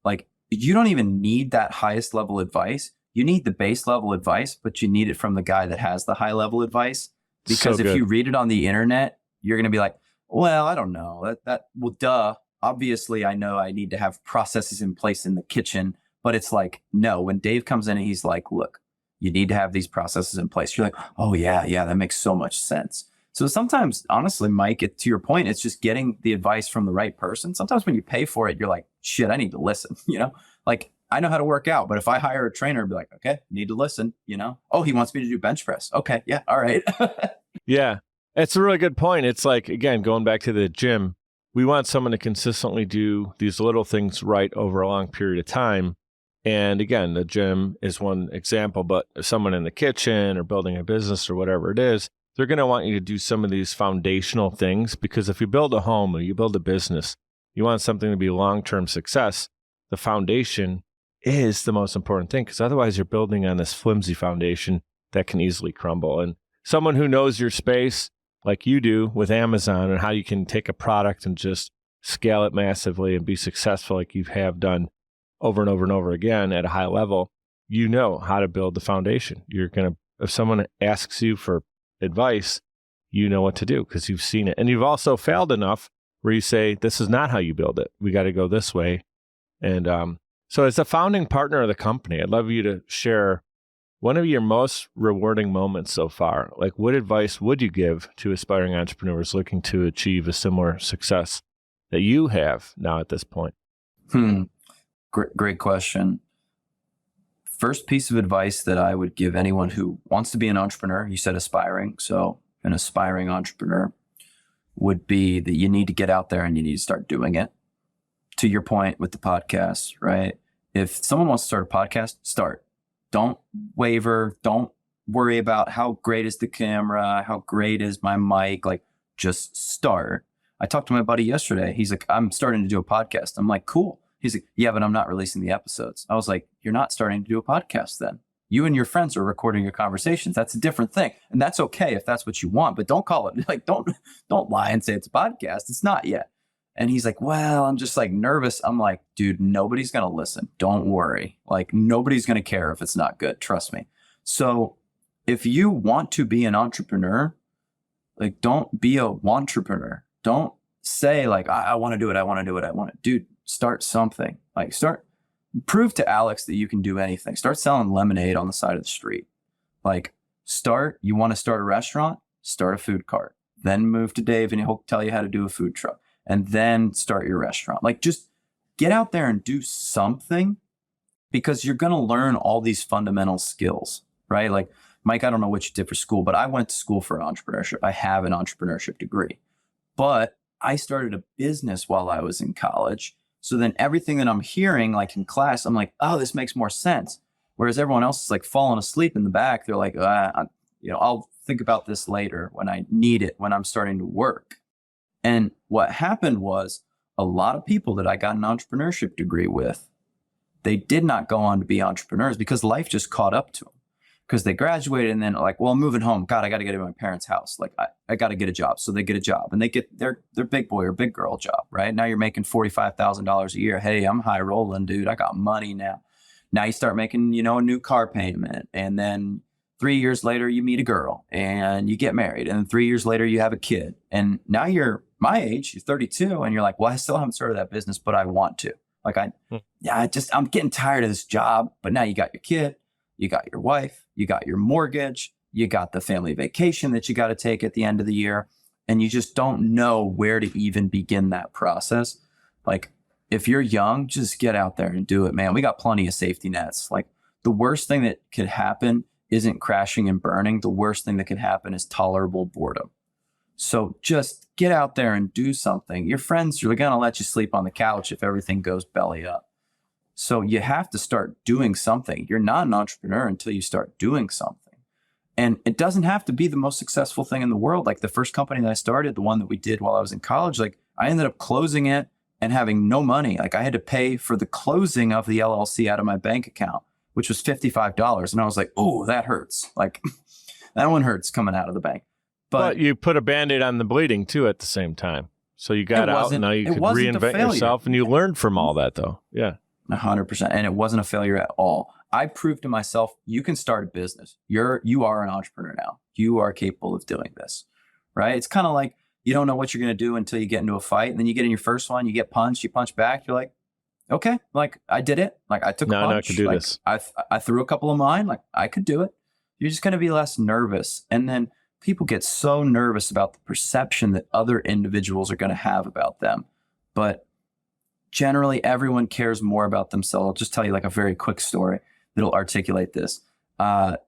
like you don't even need that highest level advice. You need the base level advice, but you need it from the guy that has the high level advice. Because if you read it on the internet, you're going to be like, well, I don't know well, duh. Obviously, I know I need to have processes in place in the kitchen, but it's like, no, when Dave comes in and he's like, look, you need to have these processes in place. You're like, oh yeah, that makes so much sense. So sometimes, honestly, Mike, to your point, it's just getting the advice from the right person. Sometimes when you pay for it, you're like, shit, I need to listen, like I know how to work out, but if I hire a trainer, I'd be like, okay, need to listen, oh, he wants me to do bench press. Okay. Yeah. All right. Yeah. It's a really good point. It's like, again, going back to the gym, we want someone to consistently do these little things right over a long period of time. And again, the gym is one example, but if someone in the kitchen or building a business or whatever it is, they're going to want you to do some of these foundational things because if you build a home or you build a business, you want something to be long-term success. The foundation is the most important thing because otherwise you're building on this flimsy foundation that can easily crumble. And someone who knows your space, like you do with Amazon and how you can take a product and just scale it massively and be successful like you have done over and over and over again at a high level, you know how to build the foundation. If someone asks you for advice, you know what to do because you've seen it. And you've also failed enough where you say, this is not how you build it. We got to go this way. And so as a founding partner of the company, I'd love you to share one of your most rewarding moments so far. Like, what advice would you give to aspiring entrepreneurs looking to achieve a similar success that you have now at this point? Great question. First piece of advice that I would give anyone who wants to be an entrepreneur, you said aspiring, so an aspiring entrepreneur, would be that you need to get out there and you need to start doing it. To your point with the podcast, right? If someone wants to start a podcast, start. Don't waver. Don't worry about how great is the camera, how great is my mic. Like, just start. I talked to my buddy yesterday. He's like, I'm starting to do a podcast. I'm like, cool. He's like, yeah, but I'm not releasing the episodes. I was like, you're not starting to do a podcast then. You and your friends are recording your conversations. That's a different thing. And that's okay if that's what you want, but don't call it like, don't lie and say it's a podcast. It's not yet. And he's like, well, I'm just like nervous. I'm like, dude, nobody's going to listen. Don't worry. Like, nobody's going to care if it's not good. Trust me. So if you want to be an entrepreneur, like, don't be a wantrepreneur. Don't say like, I want to do it. I want to do it. I want to, dude, start something. Like, prove to Alex that you can do anything. Start selling lemonade on the side of the street. Like, you want to start a restaurant, start a food cart, then move to Dave and he'll tell you how to do a food truck, and then start your restaurant. Like, just get out there and do something, because you're going to learn all these fundamental skills, right? Like, Mike, I don't know what you did for school, but I went to school for entrepreneurship. I have an entrepreneurship degree, but I started a business while I was in college. So then everything that I'm hearing, like in class, I'm like, oh, this makes more sense. Whereas everyone else is like falling asleep in the back. They're like, I'll think about this later when I need it, when I'm starting to work. And what happened was, a lot of people that I got an entrepreneurship degree with, they did not go on to be entrepreneurs because life just caught up to them. Because they graduated and then like, well, I'm moving home. God, I got to get to my parents' house. Like, I got to get a job. So they get a job and they get their big boy or big girl job, right? Now you're making $45,000 a year. Hey, I'm high rolling, dude. I got money now. Now you start making, a new car payment. And then 3 years later, you meet a girl and you get married. And 3 years later, you have a kid. And now you're my age, you're 32. And you're like, well, I still haven't started that business, but I want to. Like, I'm getting tired of this job. But now you got your kid. You got your wife, you got your mortgage, you got the family vacation that you got to take at the end of the year, and you just don't know where to even begin that process. Like, if you're young, just get out there and do it, man. We got plenty of safety nets. Like, the worst thing that could happen isn't crashing and burning. The worst thing that could happen is tolerable boredom. So just get out there and do something. Your friends are going to let you sleep on the couch if everything goes belly up. So you have to start doing something. You're not an entrepreneur until you start doing something. And it doesn't have to be the most successful thing in the world. Like, the first company that I started, the one that we did while I was in college, like, I ended up closing it and having no money. Like, I had to pay for the closing of the LLC out of my bank account, which was $55. And I was like, oh, that hurts. Like, that one hurts coming out of the bank. But you put a Band-Aid on the bleeding too at the same time. So you got out and now you could reinvent yourself, and you learned from all that though. Yeah. 100%. And it wasn't a failure at all. I proved to myself, you can start a business. You are an entrepreneur now. You are capable of doing this, right? It's kind of like, you don't know what you're going to do until you get into a fight. And then you get in your first one, you get punched, you punch back. You're like, okay, like, I did it. Like, I took a punch. I could do this. I threw a couple of mine. Like, I could do it. You're just going to be less nervous. And then people get so nervous about the perception that other individuals are going to have about them. But generally, everyone cares more about themselves. I'll just tell you like a very quick story that'll articulate this. I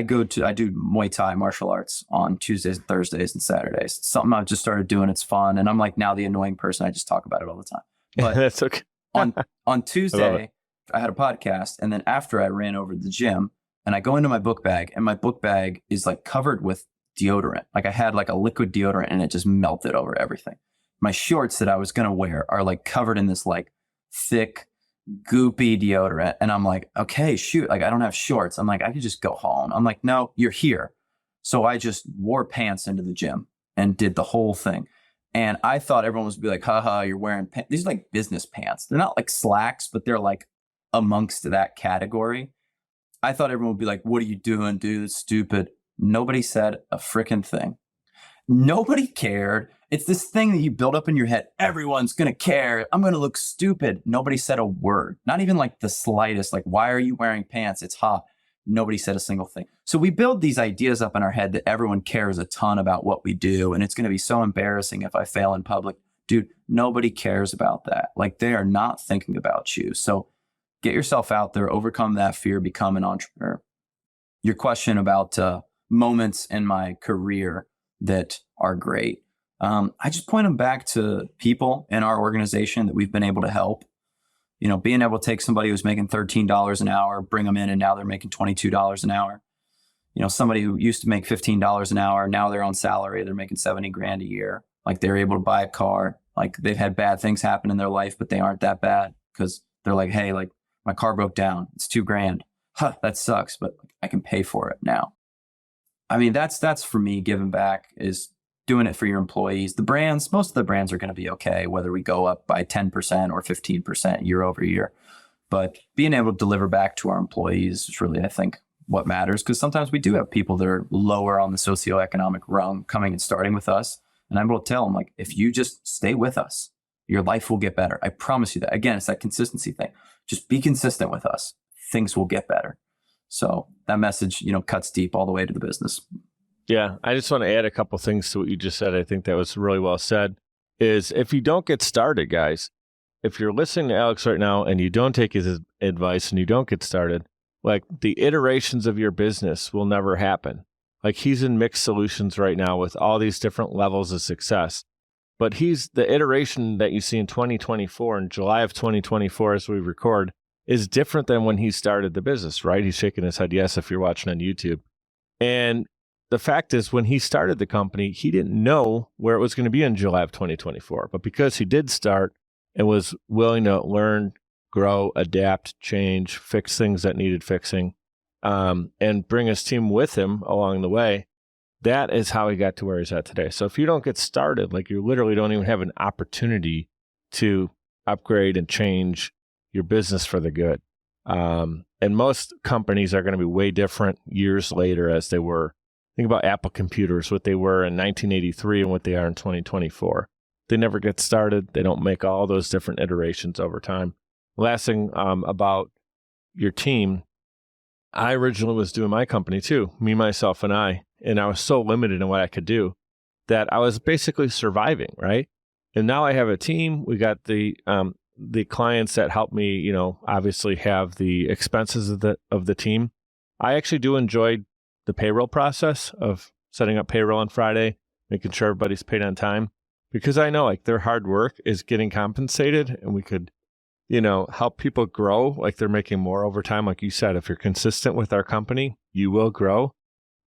do Muay Thai martial arts on Tuesdays, Thursdays, and Saturdays. It's something I've just started doing. It's fun. And I'm like now the annoying person. I just talk about it all the time. But that's okay. on Tuesday, I had a podcast. And then after, I ran over to the gym and I go into my book bag, and my book bag is like covered with deodorant. Like, I had like a liquid deodorant and it just melted over everything. My shorts that I was going to wear are like covered in this like thick, goopy deodorant. And I'm like, okay, shoot, like, I don't have shorts. I'm like, I could just go home. I'm like, no, you're here. So I just wore pants into the gym and did the whole thing. And I thought everyone was be like, haha, you're wearing pants. These are like business pants. They're not like slacks, but they're like amongst that category. I thought everyone would be like, what are you doing, dude? It's stupid. Nobody said a freaking thing. Nobody cared. It's this thing that you build up in your head. Everyone's going to care. I'm going to look stupid. Nobody said a word, not even like the slightest. Like, why are you wearing pants? It's hot. Nobody said a single thing. So we build these ideas up in our head that everyone cares a ton about what we do. And it's going to be so embarrassing if I fail in public. Dude, nobody cares about that. Like, they are not thinking about you. So get yourself out there, overcome that fear, become an entrepreneur. Your question about moments in my career that are great. I just point them back to people in our organization that we've been able to help. Being able to take somebody who's making $13 an hour, bring them in, and now they're making $22 an hour. Somebody who used to make $15 an hour, now they're on salary, they're making 70 grand a year. Like, they're able to buy a car. Like, they've had bad things happen in their life, but they aren't that bad because they're like, hey, like, my car broke down. It's $2,000. Huh, that sucks, but I can pay for it now. I mean, that's for me, giving back is doing it for your employees. The brands, most of the brands are going to be okay, whether we go up by 10% or 15% year over year. But being able to deliver back to our employees is really, I think, what matters, because sometimes we do have people that are lower on the socioeconomic rung coming and starting with us. And I'm able to tell them, like, if you just stay with us, your life will get better. I promise you that. Again, it's that consistency thing. Just be consistent with us. Things will get better. So that message, cuts deep all the way to the business. Yeah, I just want to add a couple things to what you just said. I think that was really well said. Is if you don't get started, guys, if you're listening to Alex right now and you don't take his advice and you don't get started, like, the iterations of your business will never happen. Like, he's in Mixt Solutions right now with all these different levels of success. But he's the iteration that you see in 2024, in July of 2024 as we record, is different than when he started the business, right? He's shaking his head yes if you're watching on YouTube. And the fact is, when he started the company, he didn't know where it was going to be in July of 2024. But because he did start and was willing to learn, grow, adapt, change, fix things that needed fixing, and bring his team with him along the way, that is how he got to where he's at today. So if you don't get started, like, you literally don't even have an opportunity to upgrade and change your business for the good. And most companies are going to be way different years later as they were. Think about Apple computers, what they were in 1983 and what they are in 2024. They never get started. They don't make all those different iterations over time. Last thing about your team, I originally was doing my company too, me, myself, and I was so limited in what I could do that I was basically surviving, right? And now I have a team. We got the clients that help me, obviously have the expenses of the team. I actually do enjoy the payroll process of setting up payroll on Friday, making sure everybody's paid on time, because I know, like, their hard work is getting compensated, and we could, help people grow. Like, they're making more over time. Like you said, if you're consistent with our company, you will grow.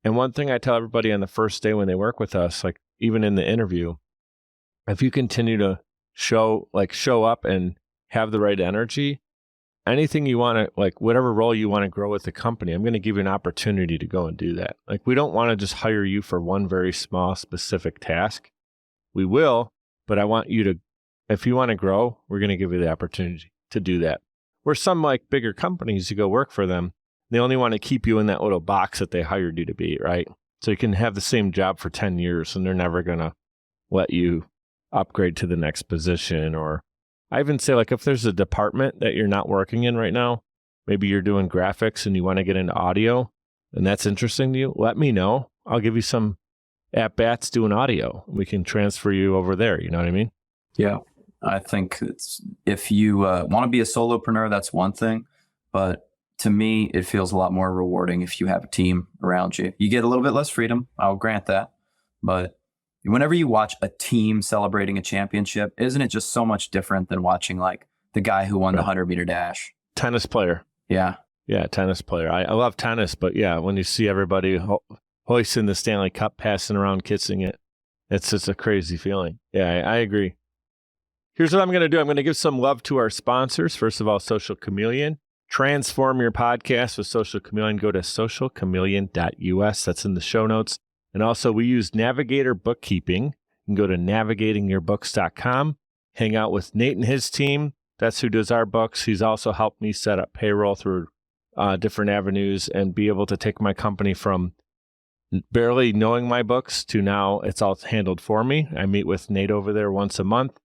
And one thing I tell everybody on the first day when they work with us, like, even in the interview, if you continue to show up and have the right energy, anything you want to, like, whatever role you want to grow with the company, I'm going to give you an opportunity to go and do that. Like, we don't want to just hire you for one very small specific task. We will, but I want you to, if you want to grow, we're going to give you the opportunity to do that. Where some, like, bigger companies, you go work for them, they only want to keep you in that little box that they hired you to be, right? So you can have the same job for 10 years and they're never going to let you upgrade to the next position. Or I even say, like, if there's a department that you're not working in right now, maybe you're doing graphics and you want to get into audio and that's interesting to you, let me know. I'll give you some at-bats doing audio. We can transfer you over there. You know what I mean? Yeah. I think if you want to be a solopreneur, that's one thing. But to me, it feels a lot more rewarding if you have a team around you. You get a little bit less freedom. I'll grant that. But whenever you watch a team celebrating a championship, isn't it just so much different than watching, like, the guy who won the 100-meter dash? Tennis player. Yeah. Yeah, tennis player. I love tennis, but yeah, when you see everybody hoisting the Stanley Cup, passing around, kissing it, it's just a crazy feeling. Yeah, I agree. Here's what I'm going to do. I'm going to give some love to our sponsors. First of all, Social Chameleon. Transform your podcast with Social Chameleon. Go to socialchameleon.us. That's in the show notes. And also, we use Navigator Bookkeeping. You can go to navigatingyourbooks.com. Hang out with Nate and his team. That's who does our books. He's also helped me set up payroll through different avenues and be able to take my company from barely knowing my books to now it's all handled for me. I meet with Nate over there once a month.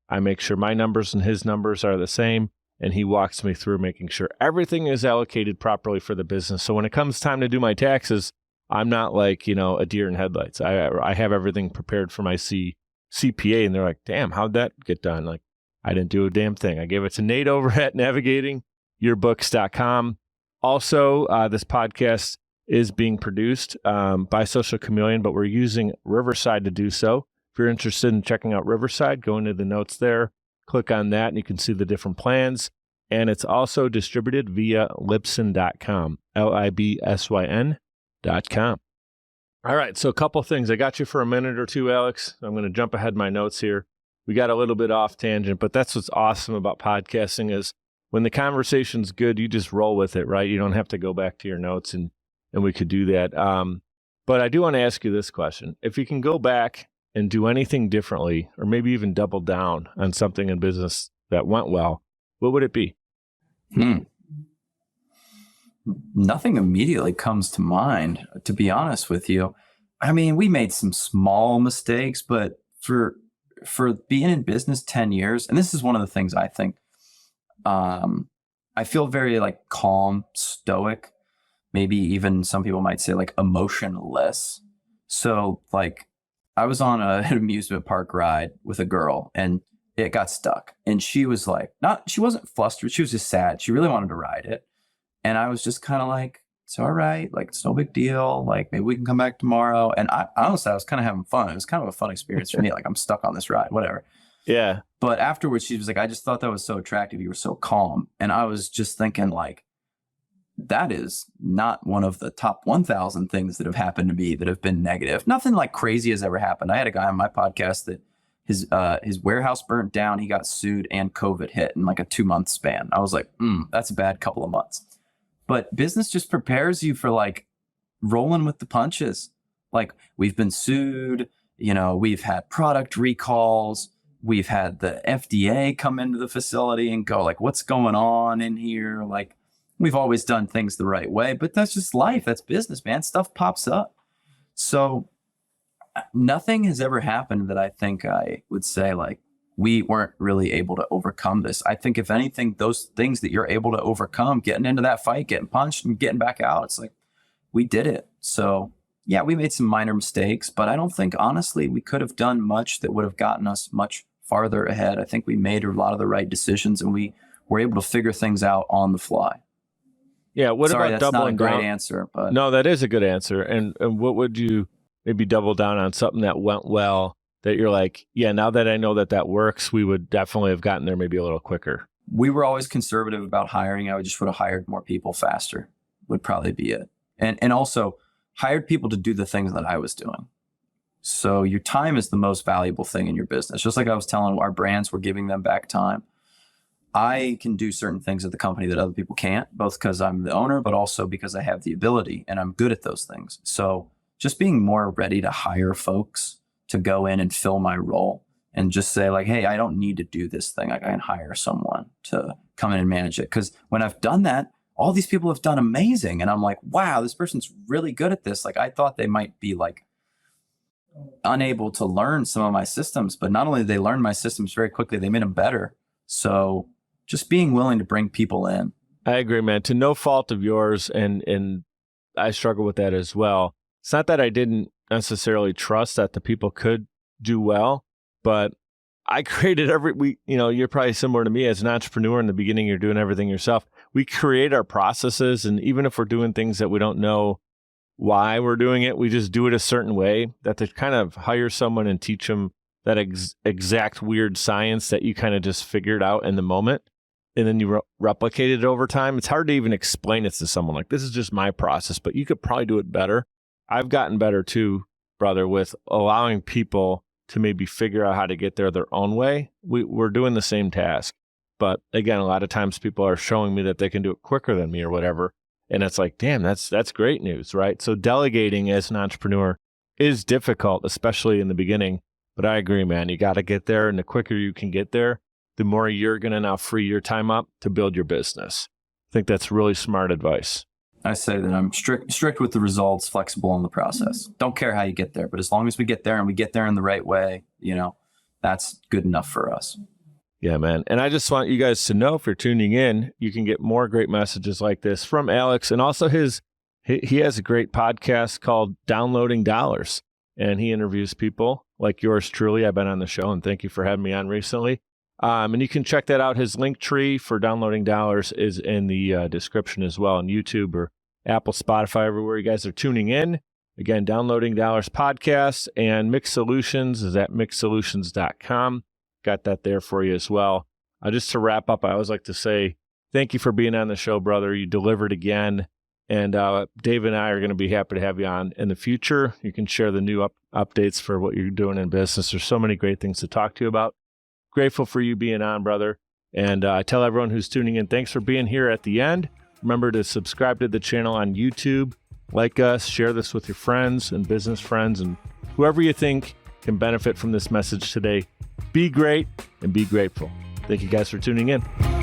I make sure my numbers and his numbers are the same, and he walks me through making sure everything is allocated properly for the business. So when it comes time to do my taxes, I'm not like, a deer in headlights. I have everything prepared for my CPA, and they're like, damn, how'd that get done? Like, I didn't do a damn thing. I gave it to Nate over at Navigating, yourbooks.com. Also, this podcast is being produced by Social Chameleon, but we're using Riverside to do so. If you're interested in checking out Riverside, go into the notes there, click on that, and you can see the different plans. And it's also distributed via Libsyn.com, Libsyn.com. All right, so a couple things. I got you for a minute or two, Alex. I'm going to jump ahead my notes here. We got a little bit off tangent, but that's what's awesome about podcasting is when the conversation's good, you just roll with it, right? You don't have to go back to your notes, and we could do that. But I do want to ask you this question. If you can go back and do anything differently, or maybe even double down on something in business that went well, what would it be? Nothing immediately comes to mind, to be honest with you. I mean, we made some small mistakes, but for being in business 10 years, and this is one of the things I think, I feel very like calm, stoic, maybe even some people might say like emotionless. So like I was on an amusement park ride with a girl and it got stuck, and she was like, she wasn't flustered. She was just sad. She really wanted to ride it. And I was just kind of like, it's all right. Like, it's no big deal. Like, maybe we can come back tomorrow. And I honestly, I was kind of having fun. It was kind of a fun experience for me. Like, I'm stuck on this ride, whatever. Yeah. But afterwards, she was like, I just thought that was so attractive. You were so calm. And I was just thinking like, that is not one of the top 1,000 things that have happened to me that have been negative. Nothing like crazy has ever happened. I had a guy on my podcast that his warehouse burnt down. He got sued and COVID hit in like a 2-month span. I was like, that's a bad couple of months. But business just prepares you for like rolling with the punches. Like we've been sued, we've had product recalls. We've had the FDA come into the facility and go like, what's going on in here? Like we've always done things the right way, but that's just life. That's business, man. Stuff pops up. So nothing has ever happened that I think I would say like, we weren't really able to overcome this. I think if anything, those things that you're able to overcome, getting into that fight, getting punched and getting back out, it's like, we did it. So yeah, we made some minor mistakes, but I don't think honestly we could have done much that would have gotten us much farther ahead. I think we made a lot of the right decisions and we were able to figure things out on the fly. Yeah. Sorry, about that's not a doubling great down? answer, but No, that is a good answer. And what would you maybe double down on something that went well that you're like, yeah, now that I know that works, we would definitely have gotten there maybe a little quicker? We were always conservative about hiring. I would have hired more people faster would probably be it. And also hired people to do the things that I was doing. So your time is the most valuable thing in your business. Just like I was telling our brands, we're giving them back time. I can do certain things at the company that other people can't, both because I'm the owner, but also because I have the ability and I'm good at those things. So just being more ready to hire folks to go in and fill my role and just say like, hey, I don't need to do this thing. Like I can hire someone to come in and manage it. Because when I've done that, all these people have done amazing. And I'm like, wow, this person's really good at this. Like I thought they might be like unable to learn some of my systems, but not only did they learn my systems very quickly, they made them better. So just being willing to bring people in. I agree, man. To no fault of yours. And I struggle with that as well. It's not that I didn't necessarily trust that the people could do well, but I created you're probably similar to me as an entrepreneur. In the beginning, you're doing everything yourself. We create our processes. And even if we're doing things that we don't know why we're doing it, we just do it a certain way, that to kind of hire someone and teach them that exact weird science that you kind of just figured out in the moment. And then you replicate it over time. It's hard to even explain it to someone like, this is just my process, but you could probably do it better. I've gotten better too, brother, with allowing people to maybe figure out how to get there their own way. We're doing the same task. But again, a lot of times people are showing me that they can do it quicker than me or whatever. And it's like, damn, that's great news, right? So delegating as an entrepreneur is difficult, especially in the beginning. But I agree, man, you got to get there. And the quicker you can get there, the more you're going to now free your time up to build your business. I think that's really smart advice. I say that I'm strict with the results, flexible in the process. Don't care how you get there, but as long as we get there and we get there in the right way, that's good enough for us. Yeah, man. And I just want you guys to know, if you're tuning in, you can get more great messages like this from Alex. And also he has a great podcast called Downloading Dollars. And he interviews people like yours truly. I've been on the show and thank you for having me on recently. And you can check that out. His link tree for downloading dollars is in the description as well on YouTube or Apple, Spotify, everywhere you guys are tuning in. Again, Downloading Dollars podcast, and Mixt Solutions is at mixtsolutions.com. Got that there for you as well. Just to wrap up, I always like to say thank you for being on the show, brother. You delivered again. And Dave and I are going to be happy to have you on in the future. You can share the new updates for what you're doing in business. There's so many great things to talk to you about. Grateful for you being on, brother. And I tell everyone who's tuning in, thanks for being here at the end. Remember to subscribe to the channel on YouTube. Like us, share this with your friends and business friends and whoever you think can benefit from this message today. Be great and be grateful. Thank you guys for tuning in.